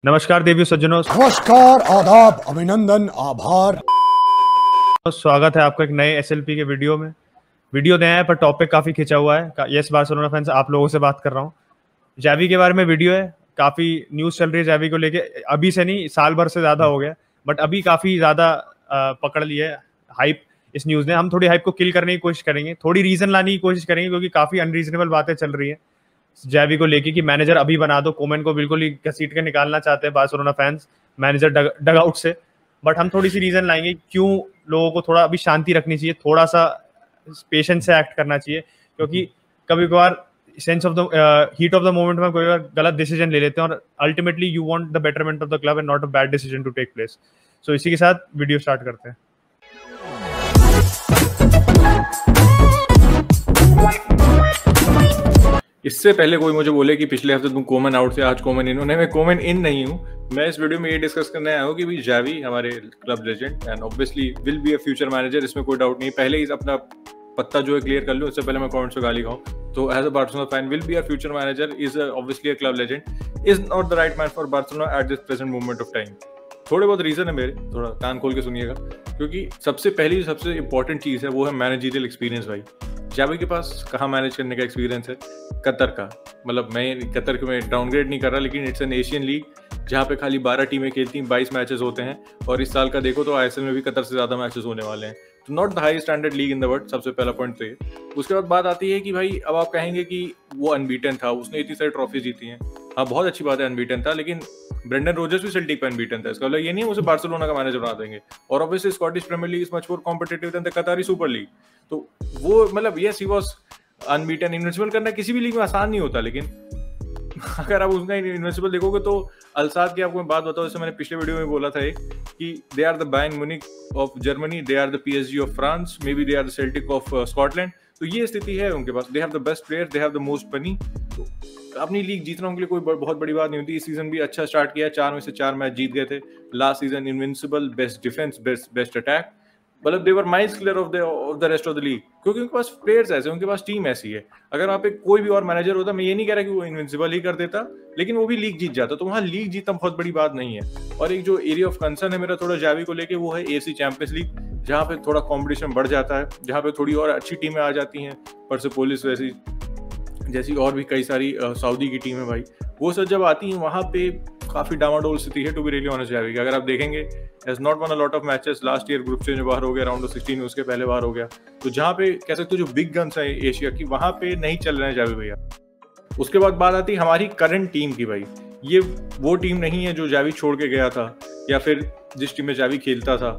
नमस्कार देवियों सज्जनों, नमस्कार, आदाब, अभिनंदन, आभार। स्वागत है आपका एक नए एसएलपी के वीडियो में। वीडियो नया है पर टॉपिक काफ़ी खिंचा हुआ है। यस बार्सिलोना फैंस, आप लोगों से बात कर रहा हूँ। जावी के बारे में वीडियो है। काफ़ी न्यूज़ चल रही है जावी को लेके, अभी से नहीं, साल भर से ज़्यादा हो गया, बट अभी काफ़ी ज़्यादा पकड़ ली है हाइप इस न्यूज़ ने। हम थोड़ी हाइप को किल करने की कोशिश करेंगे, थोड़ी रीज़न लाने की कोशिश करेंगे, क्योंकि काफ़ी अनरीजनेबल बातें चल रही है जावी को लेके कि मैनेजर अभी बना दो। कोमेन को बिल्कुल ही घसीट के निकालना चाहते हैं Barcelona fans manager dugout से। बट हम थोड़ी सी रीजन लाएंगे क्यों लोगों को थोड़ा अभी शांति रखनी चाहिए, थोड़ा सा पेशेंस से एक्ट करना चाहिए, क्योंकि कभी कभार sense of the heat of the moment में कोई बार गलत डिसीजन ले लेते हैं, और ultimately you want the betterment of the club and not a bad decision to take place. So इसी के साथ वीडियो स्टार्ट करते हैं। इससे पहले कोई मुझे बोले कि पिछले हफ्ते तुम कोमन आउट थे, आज कोमन इन हो। नहीं, मैं कोमन इन नहीं हूँ। मैं इस वीडियो में ये डिस्कस करने आया हूँ कि भाई जावी हमारे club legend and obviously will be a future manager, इसमें कोई डाउट नहीं। पहले ही अपना पत्ता जो है क्लियर कर लूँ, इससे पहले मैं कमेंट्स में गाली खाऊं। तो as a Barcelona fan, will be a future manager, is obviously a club legend, is not the right man for Barcelona at this present moment of time. थोड़े बहुत रीजन है मेरे, थोड़ा कान खोल के सुनिएगा, क्योंकि सबसे इंपॉर्टेंट चीज है वो है मैनेजरियल एक्सपीरियंस। भाई जावी के पास कहाँ मैनेज करने का एक्सपीरियंस है? कतर का। मतलब मैं कतर को मैं डाउनग्रेड नहीं कर रहा, लेकिन इट्स एन एशियन लीग जहाँ पे खाली 12 टीमें खेलती हैं, 22 मैचेस होते हैं, और इस साल का देखो तो आईएसएल में भी कतर से ज्यादा मैचेस होने वाले हैं। तो not the high standard league in the world, सबसे पहला पॉइंट तो ये। उसके बाद बात आती है कि भाई अब आप कहेंगे कि वो अनबीटन था, उसने इतनी सारी ट्रॉफी जीती हैं। हाँ, बहुत अच्छी बात है, अनबीटन था, लेकिन ब्रेंडन रोजर्स भी सेल्टिक पे अनबीटन था। इसका मतलब ये नहीं है उसे बार्सिलोना का मैनेजर बना देंगे। और obviously Scottish Premier League is much more competitive than the Qatari Super League. तो वो मतलब yes he was unbeaten. Invincible करना किसी भी लीग में आसान नहीं होता, लेकिन अगर आप उसका इनविंसिबल देखोगे तो अल्साद की आपको मैं बात बताऊं, जैसे मैंने पिछले वीडियो में बोला था एक, कि they are the Bayern Munich of Germany, they are the PSG of France, maybe they are the Celtic of Scotland. तो ये स्थिति है उनके पास। They have the best player, they have the most money. तो अपनी league जीतना उनके लिए कोई बहुत बड़ी बात नहीं होती। इस सीजन भी अच्छा स्टार्ट किया, 4 में से 4 मैच जीत गए थे। Last season invincible, best defence, best attack, मतलब they were miles clear of the rest of the league, क्योंकि उनके पास प्लेयर्स ऐसे, उनके पास टीम ऐसी है। अगर वहाँ पे कोई भी और मैनेजर होता, मैं ये नहीं कह रहा कि वो इनविंसिबल ही कर देता, लेकिन वो भी लीग जीत जाता। तो वहाँ लीग जीतना बहुत बड़ी बात नहीं है। और एक जो एरिया ऑफ कंसर्न है मेरा थोड़ा जावी को लेके, वो है एएफसी चैंपियंस लीग, जहाँ पे थोड़ा कॉम्पिटिशन बढ़ जाता है, जहाँ पे थोड़ी और अच्छी टीमें आ जाती हैं, परसेपोलिस जैसी और भी कई सारी सऊदी की टीम है। भाई वो सब जब आती हैं, वहाँ पे काफी डामाडोल स्थिति है, to be really honest Xavi की। अगर आप देखेंगे, has not won a lot of matches. Last year group stage में बाहर हो गया, राउंड ऑफ 16 में उसके पहले बाहर हो गया। तो जहाँ पे कह सकते हो जो बिग गन्स है एशिया की, वहाँ पे नहीं चल रहे हैं जावी भैया। उसके बाद बात आती है हमारी करंट टीम की। भाई ये वो टीम नहीं है जो जावी छोड़ के गया था, या फिर जिस टीम में जावी खेलता था।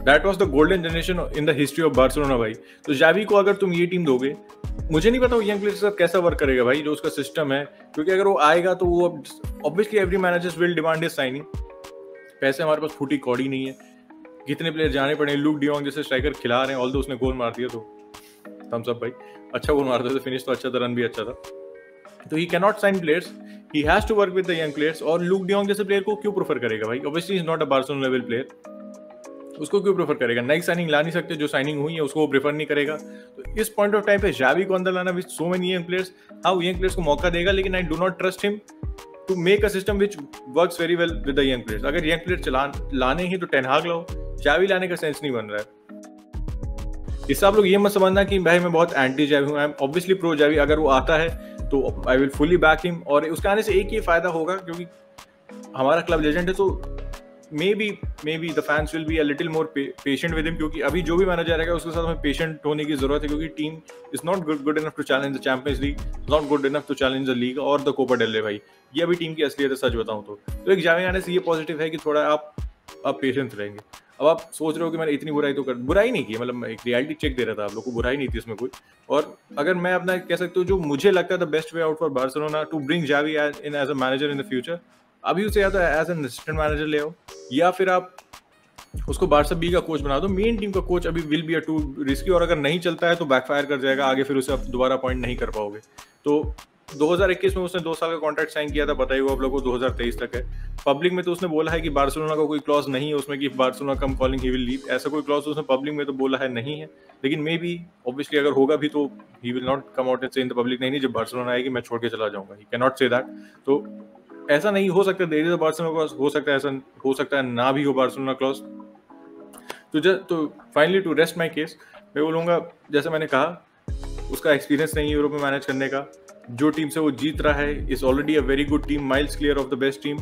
That was the golden generation in the history of Barcelona. भाई तो जावी को अगर तुम ये टीम दोगे, मुझे नहीं पता वो यंग प्लेयर्स के साथ कैसा वर्क करेगा भाई, जो उसका सिस्टम है। क्योंकि अगर वो आएगा तो वो obviously every managers will demand his signing. पैसे हमारे पास फूटी कौड़ी नहीं है, कितने प्लेयर जाने पड़े। लुक डियोंग जैसे स्ट्राइकर खिला रहे हैं, ऑल्दो उसने गोल मार दिया, तो थम्स अप भाई, अच्छा गोल मार दिया, तो फिनिश तो अच्छा था, रन भी अच्छा था। तो he can not sign players, he has to work with the young players. और लुक डियोंग जैसे प्लेयर को क्यों प्रेफर करेगा भाई? Obviously is not a Barcelona level player, उसको क्यों प्रेफर करेगा? नई साइनिंग ला नहीं सकते, जो साइनिंग हुई है उसको वो प्रेफर नहीं करेगा। तो इस पॉइंट ऑफ टाइम पे जावी को अंदर लाना with so many young players, हाँ वो यंग प्लेयर्स को मौका देगा, लेकिन I do not trust him to make a system which works very well with the young players. अगर यंग प्लेयर लाने ही तो टेन हाग लाओ, जावी लाने का सेंस नहीं बन रहा है। इससे आप लोग ये मत समझना कि भाई मैं बहुत एंटी जावी हूँ, I am obviously pro Xavi. अगर वो आता है तो I will fully back him, और उसके आने से एक ही फायदा होगा, क्योंकि हमारा क्लब लेजेंड है, तो may be the fans will be a little more patient with him. क्योंकि अभी जो भी मैनेजर रहेगा उसके साथ हमें पेशेंट होने की जरूरत है, क्योंकि team is not good enough to challenge the Champions League, not good enough to challenge the league और द कोपा डेल रे। भाई ये अभी टीम की असलियत है, सच बताऊं तो एक जावी आने से ये पॉजिटिव है कि थोड़ा आप पेशेंस रहेंगे। अब आप सोच रहे हो कि मैंने इतनी बुराई नहीं की, मतलब एक रियलिटी चेक दे रहा था आप लोग को, बुराई नहीं थी इसमें कोई। और अगर मैं अपना कह सकता हूँ, जो मुझे लगता है the best way out for Barcelona to bring Xavi as a manager in the future, अभी उसे या तो एज एन असिस्टेंट मैनेजर ले आओ, या फिर आप उसको बारसा बी का कोच बना दो। मेन टीम का कोच अभी will be a to risky, और अगर नहीं चलता है तो बैकफायर कर जाएगा आगे, फिर उसे आप दोबारा पॉइंट नहीं कर पाओगे। तो 2021 में उसने 2 साल का कॉन्ट्रैक्ट साइन किया था, पता ही वो आप लोगों को 2023 तक है। पब्लिक में तो उसने बोला है कि बार्सिलोना का कोई क्लॉज नहीं है उसमें कि Barcelona come calling he will leave, ऐसा कोई क्लॉज उसने पब्लिक में तो बोला है नहीं है। लेकिन मे बी ऑब्वियसली अगर होगा भी तो he will not come out and से इन द पब्लिक, नहीं जब बार्सिलोना आएगी मैं छोड़ के चला जाऊंगा, he can not say that. तो ऐसा नहीं हो सकता, there is a Barcelona clause, हो सकता है ऐसा, हो सकता है ना भी हो बार्सिलोना क्लॉज। तो finally to rest my case, मैं बोलूँगा जैसे मैंने कहा, उसका एक्सपीरियंस नहीं है यूरोप में मैनेज करने का। जो टीम से वो जीत रहा है is already a very good team, miles clear of the best team.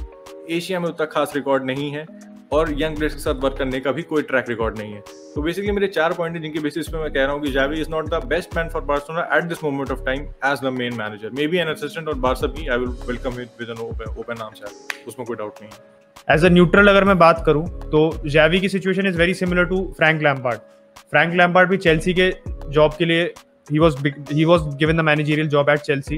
Asia में उतना खास रिकॉर्ड नहीं है और यंग प्लेयर्स के साथ वर्क करने का भी कोई ट्रैक रिकॉर्ड नहीं है। तो बेसिकली मेरे 4 पॉइंट हैं जिनके बेसिस पे मैं कह रहा हूँ कि Xavi is not the best man for Barcelona at this moment of time as the main manager, maybe an assistant और बार्सा भी I will welcome him with an open arms, उसमें कोई डाउट नहीं है। As a neutral अगर मैं बात करूं तो जावी की situation is very similar to Frank Lampard. Frank Lampard भी चेल्सी के जॉब के लिए he was given the managerial job at Chelsea,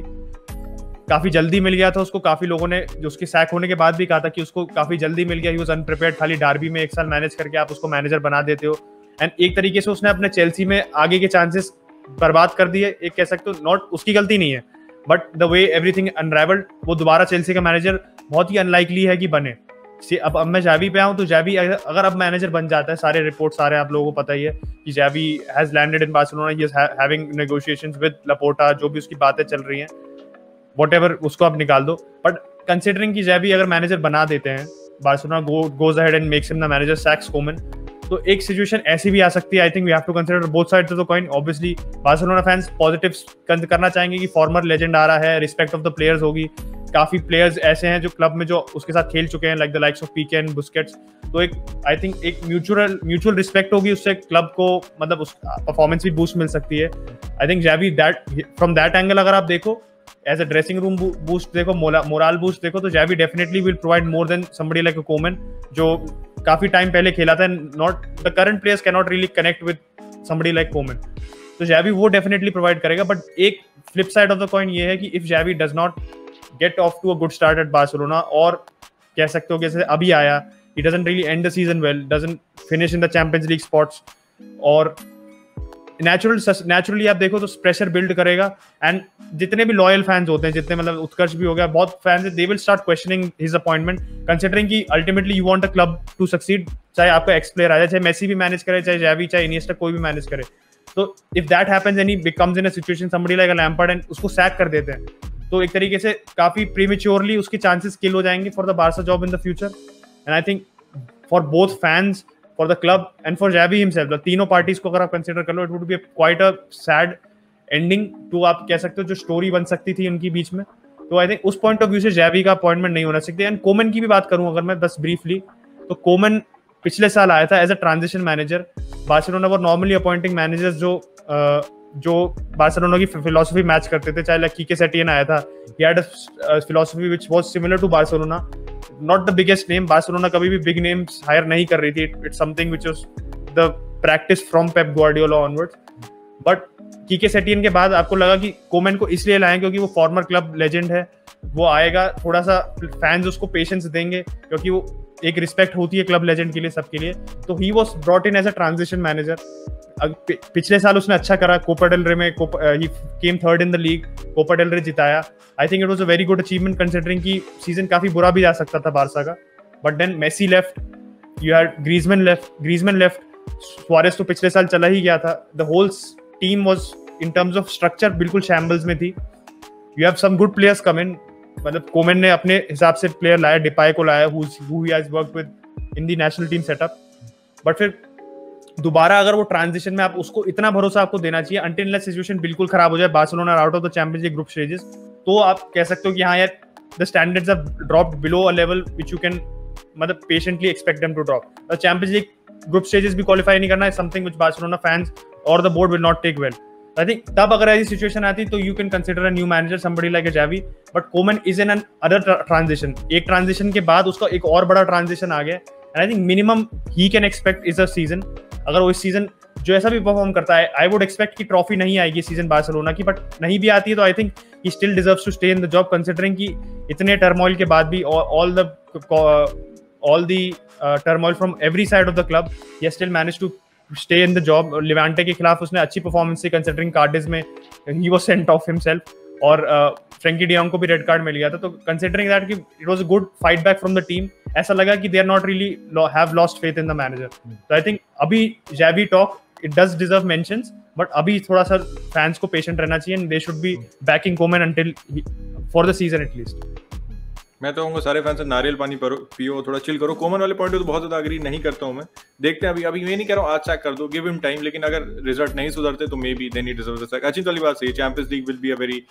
काफी जल्दी मिल गया था उसको। काफी लोगों ने जो उसके सैक होने के बाद भी कहा था कि उसको काफी जल्दी मिल गया, he was unprepared, खाली डार्बी में 1 साल मैनेज करके आप उसको मैनेजर बना देते हो। एंड एक तरीके से उसने अपने चेल्सी में आगे के चांसेस बर्बाद कर दिए, एक कह सकते हो। नॉट उसकी गलती नहीं है, but the way everything unrivalled, वो दोबारा चेल्सी का मैनेजर बहुत ही अनलाइकली है कि बने। अब मैं जावी पे आऊँ तो जावी अगर अब मैनेजर बन जाता है, सारे रिपोर्ट सारे आप लोगों को पता ही है कि Xavi has landed in Barcelona, he is having negotiations with Laporta, जो भी उसकी बातें चल रही हैं, व्हाटएवर, उसको आप निकाल दो। बट कंसीडरिंग कि जावी अगर मैनेजर बना देते हैं, Barcelona goes ahead and makes him the manager, sacks Koeman, तो एक सिचुएशन ऐसी भी आ सकती है। I think we have to consider both sides of the coin. Obviously Barcelona fans positive करना चाहेंगे कि फॉर्मर लेजेंड आ रहा है, रिस्पेक्ट ऑफ द प्लेयर्स होगी। काफी प्लेयर्स ऐसे हैं जो क्लब में जो उसके साथ खेल चुके हैं, like the likes of Pique and Busquets. तो एक आई थिंक एक म्यूचुअल रिस्पेक्ट होगी, उससे क्लब को मतलब उस परफॉर्मेंस भी बूस्ट मिल सकती है। I think Xavi from that angle अगर आप देखो, as a dressing room boost देखो, मोरल बूस्ट देखो, तो Xavi definitely will provide more than somebody like a Koeman, जो काफी टाइम पहले खेला था। Not the current players can not really connect with somebody like Koeman, तो जावी वो डेफिनेटली प्रोवाइड करेगा। बट एक flip side of the coin ये है कि if Xavi does not get off to a good start at Barcelona, और कह सकते हो जैसे अभी आया, he doesn't really end the season well, doesn't finish in the Champions League spots, और naturally आप देखो तो प्रेशर बिल्ड करेगा। एंड जितने भी लॉयल फैंस होते हैं, जितने मतलब उत्कर्ष भी हो गया, बहुत फैंस है, they will start questioning his appointment, considering कि ultimately you want a club to succeed, चाहे आपका एक्स प्लेयर आ जाए, चाहे मेसी भी मैनेज करे, चाहे जावी, चाहे इनिएस्टा, कोई भी मैनेज करे। तो if that happens and he becomes in a situation somebody like a Lampard and उसको सैक कर देते हैं, तो एक तरीके से काफी प्रीमेच्योरली उसके चांसेस किल हो जाएंगे for the Barca job in the future. And I think for both fans, for the club and for Xavi himself, तीनों पार्टीज को अगर आप कंसीडर कर लो, it would be quite a sad ending to, आप कह सकते हो, जो स्टोरी बन सकती थी उनकी बीच में। तो आई थिंक उस पॉइंट ऑफ व्यू से जावी का अपॉइंटमेंट नहीं होना सकती। एंड कोमन की भी बात करूं अगर मैं बस ब्रीफली, तो कोमन पिछले साल आया था as a transition manager. Barcelona वो नॉर्मली अपॉइंटिंग मैनेजर्स जो बार्सिलोना की फिलॉसफी मैच करते थे, चाहे लाइक कीके सेटियन आया था, he had a philosophy which was similar to Barcelona, not the biggest name, Barcelona कभी भी बिग नेम्स हायर नहीं कर रही थी, it's something which was the practice from Pep Guardiola onwards, but Quique Setien के बाद आपको लगा कि कोमन को इसलिए लाएं क्योंकि वो फॉर्मर क्लब लेजेंड है, वो आएगा, थोड़ा सा फैंस उसको पेशेंस देंगे क्योंकि वो एक रिस्पेक्ट होती है क्लब लेजेंड के लिए, सबके लिए। तो he was brought in as a transition manager. पिछले साल उसने अच्छा करा, कोपा डेल रे में he came third in the league, Copa del Rey जिताया। I think it was a very good achievement considering कि सीजन काफी बुरा भी जा सकता था बार्सा का, but then Messi left, you had Griezmann left, Suarez तो पिछले साल चला ही गया था। The whole team was in terms of structure बिल्कुल शैम्बल्स में थी। You have some good players come in, मतलब कोमेन ने अपने हिसाब से प्लेयर लाया, डिपाई को लाया, who he has worked with in the national team setup, but फिर दोबारा अगर वो ट्रांजिशन में आप उसको इतना भरोसा आपको देना चाहिए until unless सिचुएशन बिल्कुल खराब हो जाए, Barcelona out of the Champions League group stages, तो आप कह सकते हो कि हाँ यार the standards have dropped below a level which you can मतलब patiently expect them to drop. The Champions League group stages भी क्वालिफाई नहीं करना है, समथिंग व्हिच बार्सिलोना फैंस और the board will not take well. I think तब अगर ऐसी situation आती तो you can consider a new manager, somebody like a Javi, but Koeman is in another transition. एक ट्रांजिशन के बाद उसका एक और बड़ा ट्रांजिशन आ गया, and I think minimum he can expect is a season. अगर वो इस सीजन जो ऐसा भी परफॉर्म करता है, I would expect कि ट्रॉफी नहीं आएगी सीजन बार्सिलोना की, बट नहीं भी आती है तो I think he still deserves to stay in the job, considering कि इतने टर्मोइल के बाद भी all the turmoil from every side of the club, he has still managed to stay in the job. Levante के खिलाफ उसने अच्छी performance थी कंसिडरिंग कार्डिस में he was sent off himself, और फ्रैंकी डियोंग को भी रेड कार्ड मिल गया था। तो कंसिडरिंग दैट कि it was a good fight back from the team, ऐसा लगा कि they are not really have lost faith in the manager. So I think अभी Javi talk it does deserve mentions, but अभी थोड़ा सा fans को patient रहना चाहिए and they should be backing Koeman until for the season at least. मैं तो कहूँगा सारे फैंस से नारियल पानी पियो, थोड़ा चिल करो। कोमन वाले पॉइंट तो बहुत ज़्यादा अग्री नहीं करता हूँ मैं। देखते हैं अभी ये नहीं कह रहा हूँ आज सैक कर दो, गिव हिम टाइम, लेकिन अगर रिजल्ट नहीं सुधरते तो maybe then he deserves the sack. अच्छी वाली बात सही, Champions League will be a very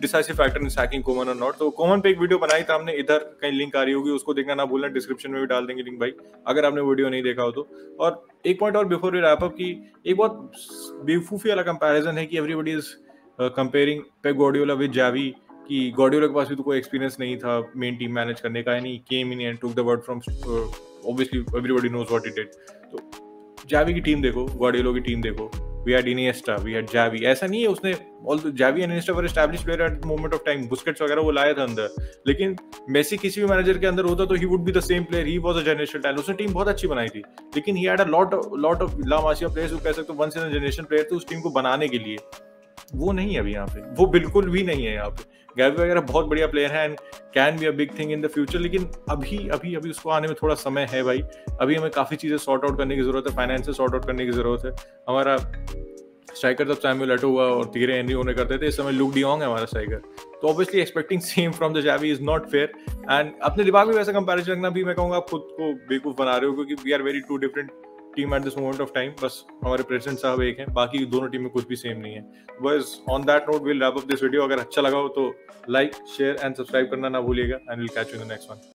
decisive factor in sacking Koeman और नॉट। तो कोमन पे एक वीडियो बनाई था हमने, इधर कहीं लिंक आ रही होगी, उसको देखना ना भूलना, डिस्क्रिप्शन में भी डाल देंगे लिंक भाई, अगर आपने वीडियो नहीं देखा हो तो। और एक पॉइंट और बिफोर वी रैप अप, की एक बहुत बेवकूफ़ी वाला कंपैरिजन है कि everybody is comparing Pep Guardiola with Xavi, कि गार्डियोला के पास भी तो कोई एक्सपीरियंस नहीं था मेन टीम मैनेज करने का, यानी came in and took the word from, obviously everybody knows what he did. तो जावी की टीम देखो, गार्डियोला की टीम देखो, we had Iniesta, we had Xavi, ऐसा नहीं है उसने, all Xavi and Iniesta were established player at the moment of time, Busquets वगैरह वो लाया था अंदर, लेकिन मेसी किसी भी मैनेजर के अंदर होता तो he would be the same player, he was a generation talent, उसने टीम बहुत अच्छी बनाई थी, लेकिन he had a lot of La Masia players, कह सकते हो once in a generation player थे उस टीम को बनाने के लिए। वो नहीं है अभी यहाँ पे, वो बिल्कुल भी नहीं है यहाँ पे। गैवी वगैरह बहुत बढ़िया प्लेयर है and can be a big thing in the future, लेकिन अभी उसको आने में थोड़ा समय है भाई। अभी हमें काफी चीजें सॉर्ट आउट करने की जरूरत है, फाइनेंशियल सॉर्ट आउट करने की जरूरत है। हमारा स्ट्राइकर जब सैमुअल एटो हुआ और तीरे हेनरी होने करते थे, इस समय लुक डियोंग है हमारा स्ट्राइकर, तो obviously expecting same from the Xavi is not fair. And अपने दिमाग में वैसा कंपैरिजन रखना भी मैं कहूँगा आप खुद को बेवकूफ बना रहे हो, क्योंकि we are very two different team at this moment of time. बस हमारे प्रेसिडेंट साहब एक हैं, बाकी दोनों टीम में कुछ भी सेम नहीं है। बस on that note will wrap up this video. अगर अच्छा लगा हो तो लाइक, शेयर एंड सब्सक्राइब करना ना भूलिएगा, and will catch you in the next one.